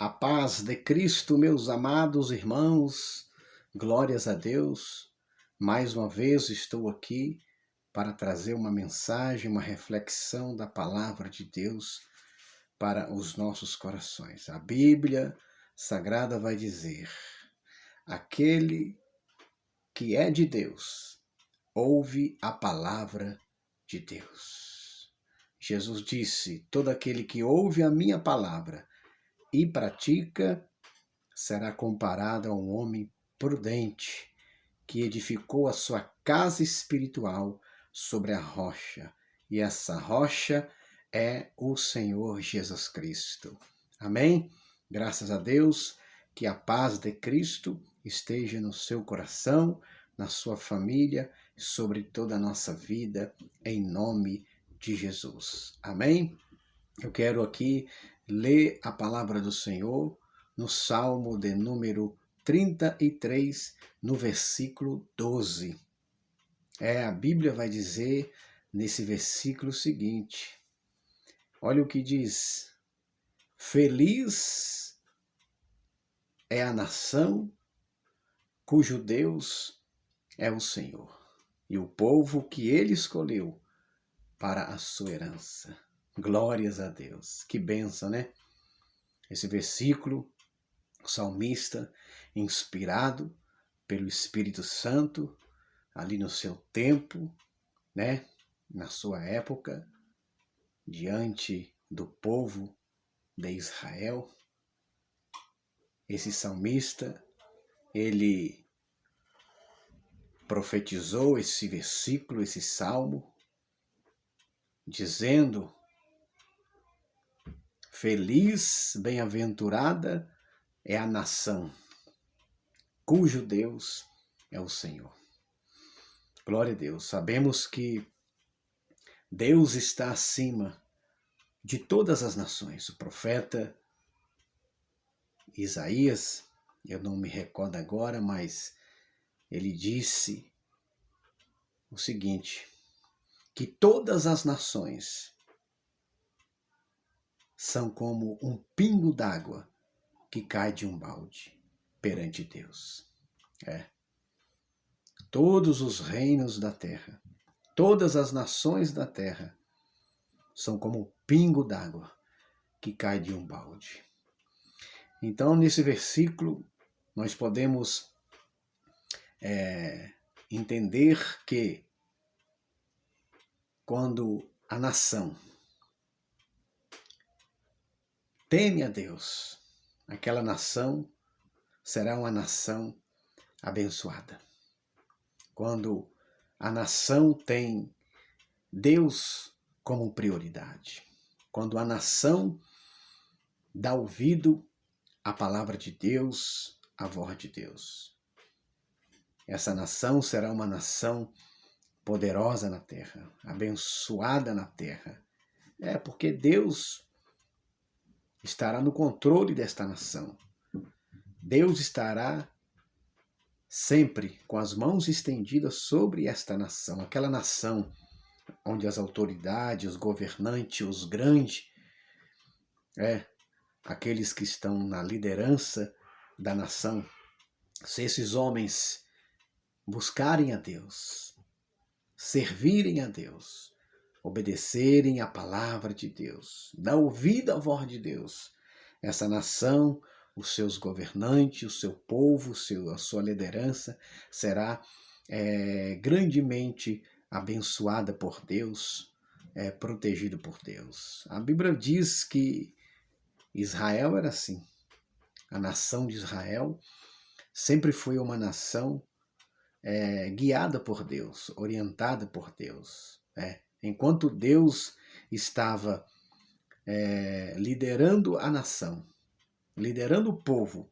A paz de Cristo, meus amados irmãos, glórias a Deus. Mais uma vez estou aqui para trazer uma mensagem, uma reflexão da palavra de Deus para os nossos corações. A Bíblia Sagrada vai dizer: aquele que é de Deus, ouve a palavra de Deus. Jesus disse: todo aquele que ouve a minha palavra e pratica, será comparado a um homem prudente que edificou a sua casa espiritual sobre a rocha. E essa rocha é o Senhor Jesus Cristo. Amém? Graças a Deus, que a paz de Cristo esteja no seu coração, na sua família, sobre toda a nossa vida, em nome de Jesus. Amém? Eu quero aqui ler a palavra do Senhor no Salmo de número 33, no versículo 12. A Bíblia vai dizer nesse versículo o seguinte: olha o que diz: feliz é a nação cujo Deus é o Senhor, e o povo que ele escolheu para a sua herança. Glórias a Deus. Que bênção, né? Esse versículo, o salmista, inspirado pelo Espírito Santo, ali no seu tempo, né? Na sua época, diante do povo de Israel. Esse salmista, ele profetizou esse versículo, esse salmo, dizendo: feliz, bem-aventurada é a nação cujo Deus é o Senhor. Glória a Deus. Sabemos que Deus está acima de todas as nações. O profeta Isaías, eu não me recordo agora, mas ele disse o seguinte: que todas as nações são como um pingo d'água que cai de um balde perante Deus. Todos os reinos da terra, todas as nações da terra são como um pingo d'água que cai de um balde. Então, nesse versículo, nós podemos entender que quando a nação teme a Deus, aquela nação será uma nação abençoada. Quando a nação tem Deus como prioridade, quando a nação dá ouvido à palavra de Deus, à voz de Deus, essa nação será uma nação poderosa na terra, abençoada na terra. Porque Deus estará no controle desta nação. Deus estará sempre com as mãos estendidas sobre esta nação, aquela nação onde as autoridades, os governantes, os grandes, aqueles que estão na liderança da nação, se esses homens buscarem a Deus, servirem a Deus, obedecerem à palavra de Deus, dar ouvido à voz de Deus, essa nação, os seus governantes, o seu povo, a sua liderança será grandemente abençoada por Deus, protegido por Deus. A Bíblia diz que Israel era assim. A nação de Israel sempre foi uma nação guiada por Deus, orientada por Deus. Enquanto Deus estava liderando a nação, liderando o povo,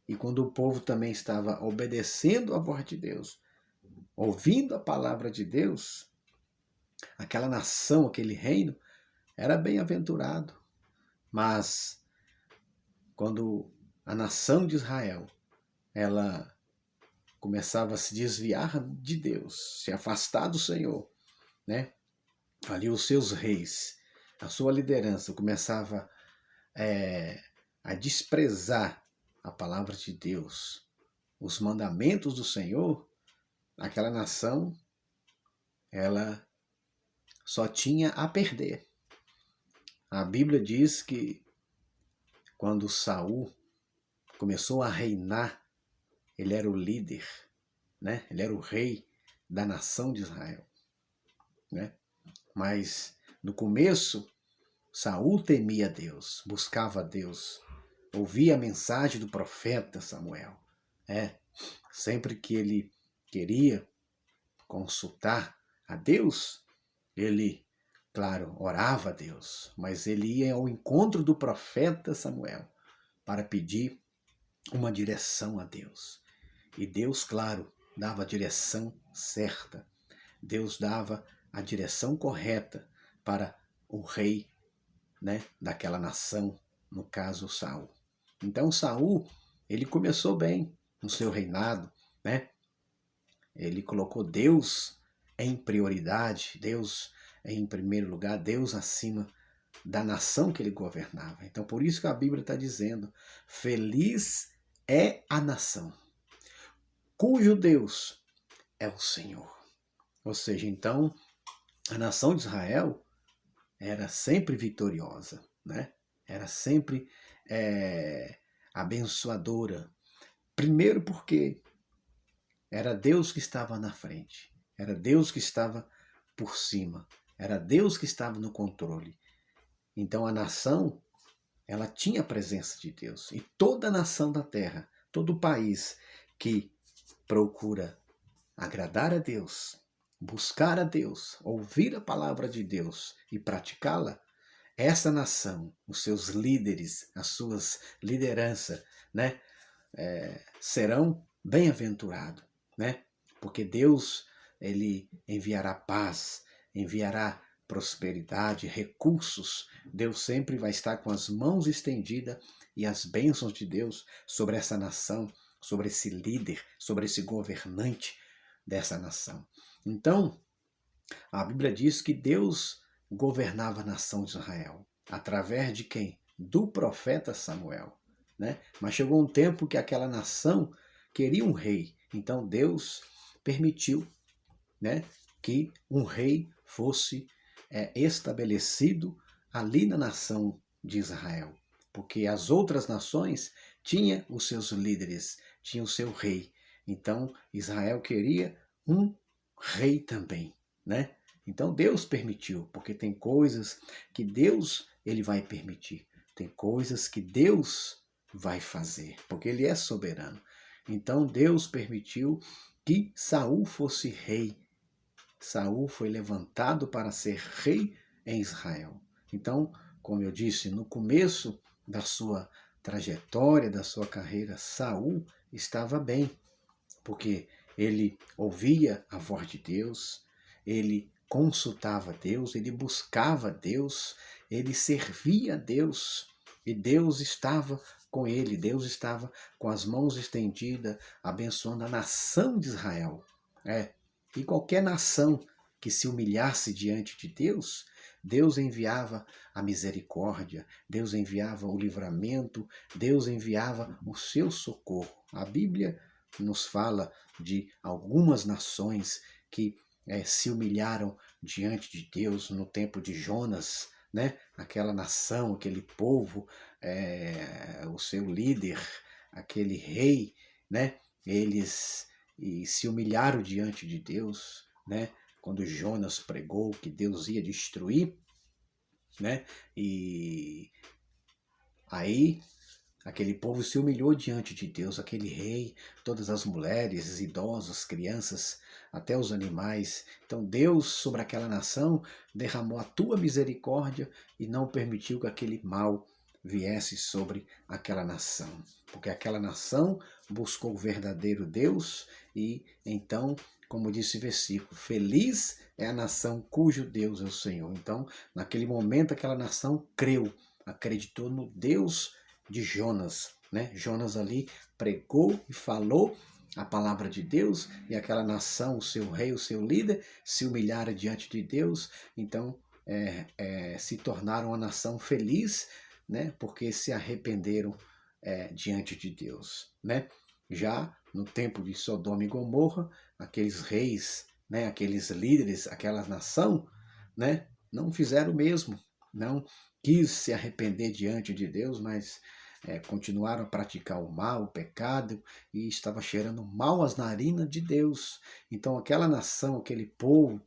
e quando o povo também estava obedecendo a voz de Deus, ouvindo a palavra de Deus, aquela nação, aquele reino, era bem-aventurado. Mas quando a nação de Israel, ela começava a se desviar de Deus, se afastar do Senhor, né? Ali os seus reis, a sua liderança começava a desprezar a palavra de Deus, os mandamentos do Senhor, aquela nação, ela só tinha a perder. A Bíblia diz que quando Saul começou a reinar, ele era o líder, né? Ele era o rei da nação de Israel, né? Mas no começo, Saul temia Deus, buscava Deus, ouvia a mensagem do profeta Samuel. Sempre que ele queria consultar a Deus, ele, claro, orava a Deus, mas ele ia ao encontro do profeta Samuel para pedir uma direção a Deus. E Deus, claro, dava a direção certa. Deus dava a direção correta para o rei, né, daquela nação, no caso Saul. Então Saul, ele começou bem no seu reinado, né? Ele colocou Deus em prioridade, Deus em primeiro lugar, Deus acima da nação que ele governava. Então por isso que a Bíblia está dizendo: feliz é a nação cujo Deus é o Senhor. Ou seja, então a nação de Israel era sempre vitoriosa, né? Era sempre abençoadora. Primeiro porque era Deus que estava na frente, era Deus que estava por cima, era Deus que estava no controle. Então a nação, ela tinha a presença de Deus. E toda a nação da terra, todo o país que procura agradar a Deus, buscar a Deus, ouvir a palavra de Deus e praticá-la, essa nação, os seus líderes, as suas lideranças, né, serão bem-aventurados, né? Porque Deus, ele enviará paz, enviará prosperidade, recursos. Deus sempre vai estar com as mãos estendidas e as bênçãos de Deus sobre essa nação, sobre esse líder, sobre esse governante dessa nação. Então, a Bíblia diz que Deus governava a nação de Israel. Através de quem? Do profeta Samuel, né? Mas chegou um tempo que aquela nação queria um rei. Então Deus permitiu, né, que um rei fosse estabelecido ali na nação de Israel. Porque as outras nações tinham os seus líderes, tinham o seu rei. Então Israel queria um rei também, né? Então Deus permitiu, porque tem coisas que Deus ele vai permitir. Tem coisas que Deus vai fazer, porque ele é soberano. Então Deus permitiu que Saul fosse rei. Saul foi levantado para ser rei em Israel. Então, como eu disse, no começo da sua trajetória, da sua carreira, Saul estava bem, porque ele ouvia a voz de Deus, ele consultava Deus, ele buscava Deus, ele servia a Deus, e Deus estava com ele, Deus estava com as mãos estendidas, abençoando a nação de Israel. E qualquer nação que se humilhasse diante de Deus, Deus enviava a misericórdia, Deus enviava o livramento, Deus enviava o seu socorro. A Bíblia nos fala de algumas nações que se humilharam diante de Deus no tempo de Jonas, né? Aquela nação, aquele povo, o seu líder, aquele rei, né? Eles se humilharam diante de Deus, né? Quando Jonas pregou que Deus ia destruir, né? E aí aquele povo se humilhou diante de Deus, aquele rei, todas as mulheres, idosos, crianças, até os animais. Então Deus, sobre aquela nação, derramou a tua misericórdia e não permitiu que aquele mal viesse sobre aquela nação. Porque aquela nação buscou o verdadeiro Deus e então, como disse o versículo, feliz é a nação cujo Deus é o Senhor. Então, naquele momento, aquela nação creu, acreditou no Deus de Jonas, né? Jonas ali pregou e falou a palavra de Deus e aquela nação, o seu rei, o seu líder, se humilharam diante de Deus, então se tornaram uma nação feliz né? Porque se arrependeram diante de Deus, né? Já no tempo de Sodoma e Gomorra, aqueles reis, né? Aqueles líderes, aquela nação, né? Não fizeram o mesmo, não quis se arrepender diante de Deus, mas continuaram a praticar o mal, o pecado, e estava cheirando mal às narinas de Deus. Então aquela nação, aquele povo,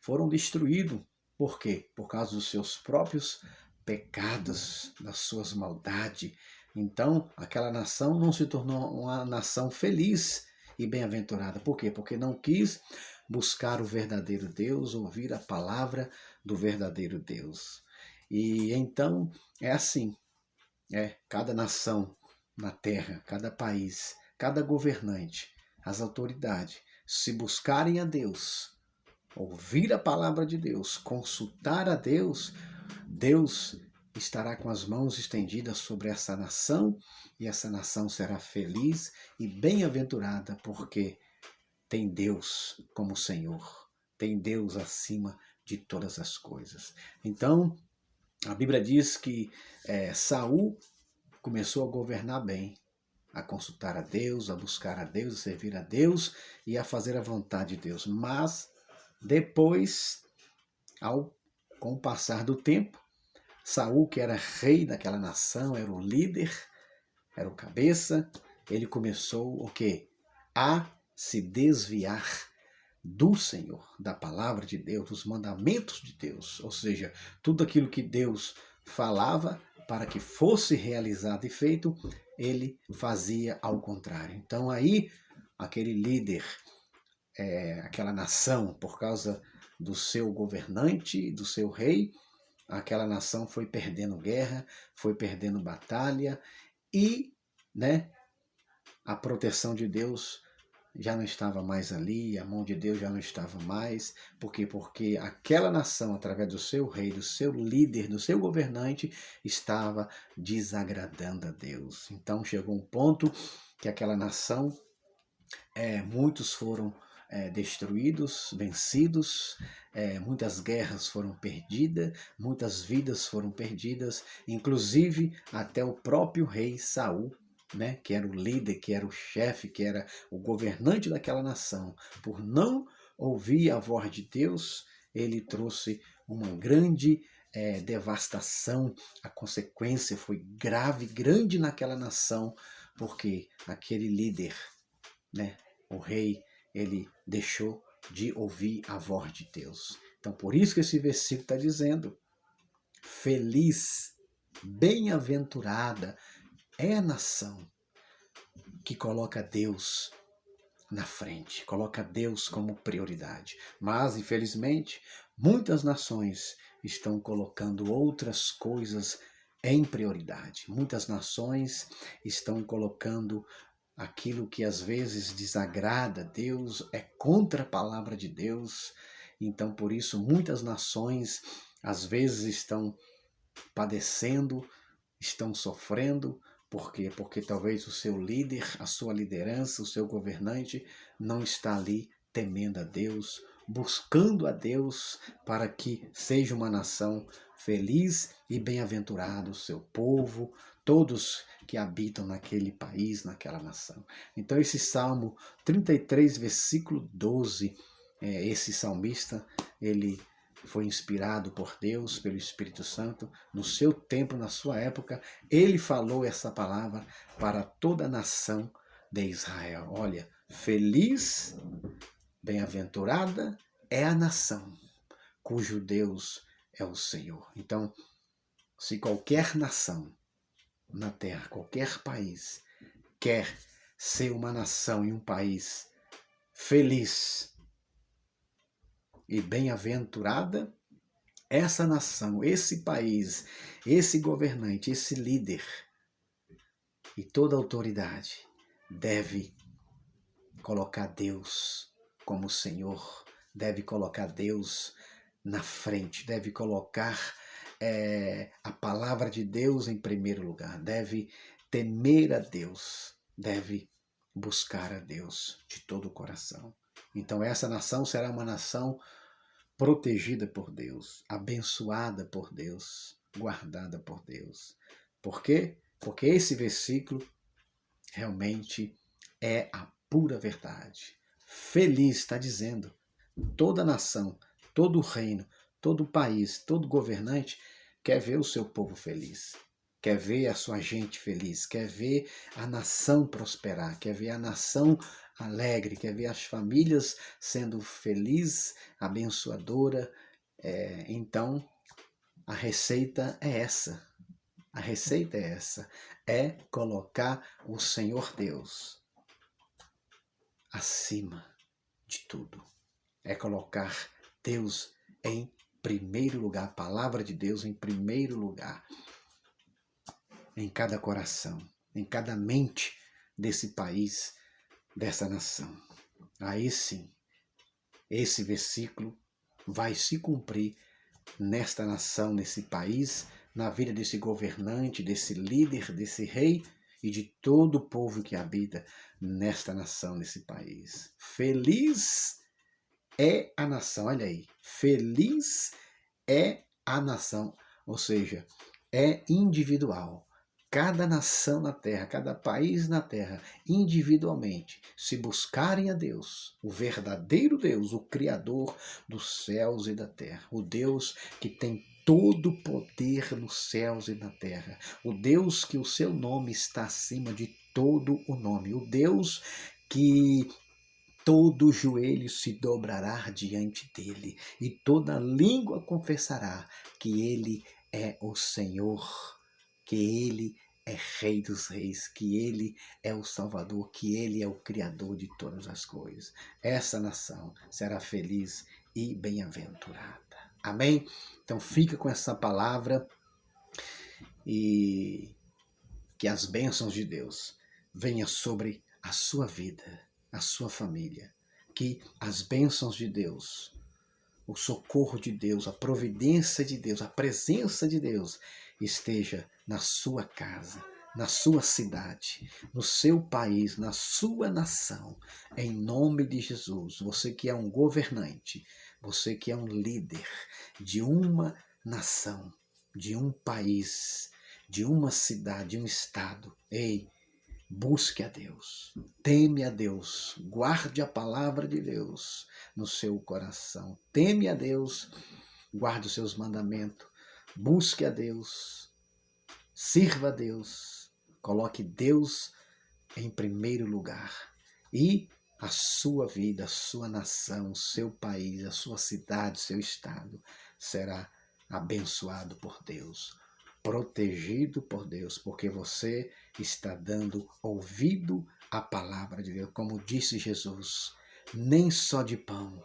foram destruídos. Por quê? Por causa dos seus próprios pecados, das suas maldades. Então aquela nação não se tornou uma nação feliz e bem-aventurada. Por quê? Porque não quis buscar o verdadeiro Deus, ouvir a palavra do verdadeiro Deus. E então é assim, cada nação na terra, cada país, cada governante, as autoridades, se buscarem a Deus, ouvir a palavra de Deus, consultar a Deus, Deus estará com as mãos estendidas sobre essa nação e essa nação será feliz e bem-aventurada porque tem Deus como Senhor, tem Deus acima de todas as coisas. Então, a Bíblia diz que Saul começou a governar bem, a consultar a Deus, a buscar a Deus, a servir a Deus e a fazer a vontade de Deus. Mas depois, com o passar do tempo, Saul, que era rei daquela nação, era o líder, era o cabeça, ele começou o quê? A se desviar do Senhor, da palavra de Deus, dos mandamentos de Deus. Ou seja, tudo aquilo que Deus falava para que fosse realizado e feito, ele fazia ao contrário. Então aí, aquele líder, aquela nação, por causa do seu governante, do seu rei, aquela nação foi perdendo guerra, foi perdendo batalha e, né, a proteção de Deus já não estava mais ali, a mão de Deus já não estava mais. Por quê? Porque aquela nação, através do seu rei, do seu líder, do seu governante, estava desagradando a Deus. Então chegou um ponto que aquela nação, muitos foram destruídos, vencidos, muitas guerras foram perdidas, muitas vidas foram perdidas, inclusive até o próprio rei Saul, né, que era o líder, que era o chefe, que era o governante daquela nação, por não ouvir a voz de Deus, ele trouxe uma grande devastação. A consequência foi grave, grande naquela nação, porque aquele líder, né, o rei, ele deixou de ouvir a voz de Deus. Então, por isso que esse versículo está dizendo: feliz, bem-aventurada é a nação que coloca Deus na frente, coloca Deus como prioridade. Mas, infelizmente, muitas nações estão colocando outras coisas em prioridade. Muitas nações estão colocando aquilo que às vezes desagrada a Deus, é contra a palavra de Deus. Então, por isso, muitas nações às vezes estão padecendo, estão sofrendo. Por quê? Porque talvez o seu líder, a sua liderança, o seu governante não está ali temendo a Deus, buscando a Deus para que seja uma nação feliz e bem-aventurado, o seu povo, todos que habitam naquele país, naquela nação. Então esse Salmo 33, versículo 12, esse salmista, ele foi inspirado por Deus, pelo Espírito Santo, no seu tempo, na sua época, ele falou essa palavra para toda a nação de Israel. Olha, feliz, bem-aventurada é a nação cujo Deus é o Senhor. Então, se qualquer nação na terra, qualquer país, quer ser uma nação e um país feliz e bem-aventurada, essa nação, esse país, esse governante, esse líder e toda autoridade deve colocar Deus como Senhor, deve colocar Deus na frente, deve colocar a palavra de Deus em primeiro lugar, deve temer a Deus, deve buscar a Deus de todo o coração. Então essa nação será uma nação protegida por Deus, abençoada por Deus, guardada por Deus. Por quê? Porque esse versículo realmente é a pura verdade. Feliz está dizendo, toda nação, todo reino, todo país, todo governante quer ver o seu povo feliz, quer ver a sua gente feliz, quer ver a nação prosperar, quer ver a nação alegre, quer ver as famílias sendo felizes, abençoadora. Então, a receita é essa. A receita é essa, é colocar o Senhor Deus acima de tudo. É colocar Deus em primeiro lugar, a palavra de Deus em primeiro lugar, em cada coração, em cada mente desse país, dessa nação. Aí sim, esse versículo vai se cumprir nesta nação, nesse país, na vida desse governante, desse líder, desse rei e de todo o povo que habita nesta nação, nesse país. Feliz é a nação, olha aí, feliz é a nação, ou seja, é individual. Cada nação na terra, cada país na terra, individualmente, se buscarem a Deus, o verdadeiro Deus, o Criador dos céus e da terra, o Deus que tem todo o poder nos céus e na terra, o Deus que o seu nome está acima de todo o nome, o Deus que todo joelho se dobrará diante dele e toda língua confessará que ele é o Senhor, que ele é Rei dos Reis, que ele é o Salvador, que ele é o Criador de todas as coisas. Essa nação será feliz e bem-aventurada. Amém? Então fica com essa palavra e que as bênçãos de Deus venham sobre a sua vida, a sua família. Que as bênçãos de Deus, o socorro de Deus, a providência de Deus, a presença de Deus esteja na sua casa, na sua cidade, no seu país, na sua nação, em nome de Jesus. Você que é um governante, você que é um líder de uma nação, de um país, de uma cidade, de um estado, ei, busque a Deus, teme a Deus, guarde a palavra de Deus no seu coração. Teme a Deus, guarde os seus mandamentos, busque a Deus, sirva a Deus, coloque Deus em primeiro lugar. E a sua vida, a sua nação, o seu país, a sua cidade, o seu estado será abençoado por Deus, protegido por Deus, porque você está dando ouvido à palavra de Deus. Como disse Jesus, nem só de pão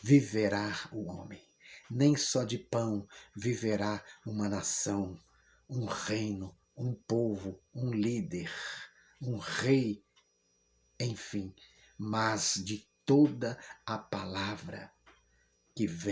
viverá o homem, nem só de pão viverá uma nação, um reino, um povo, um líder, um rei, enfim, mas de toda a palavra que vem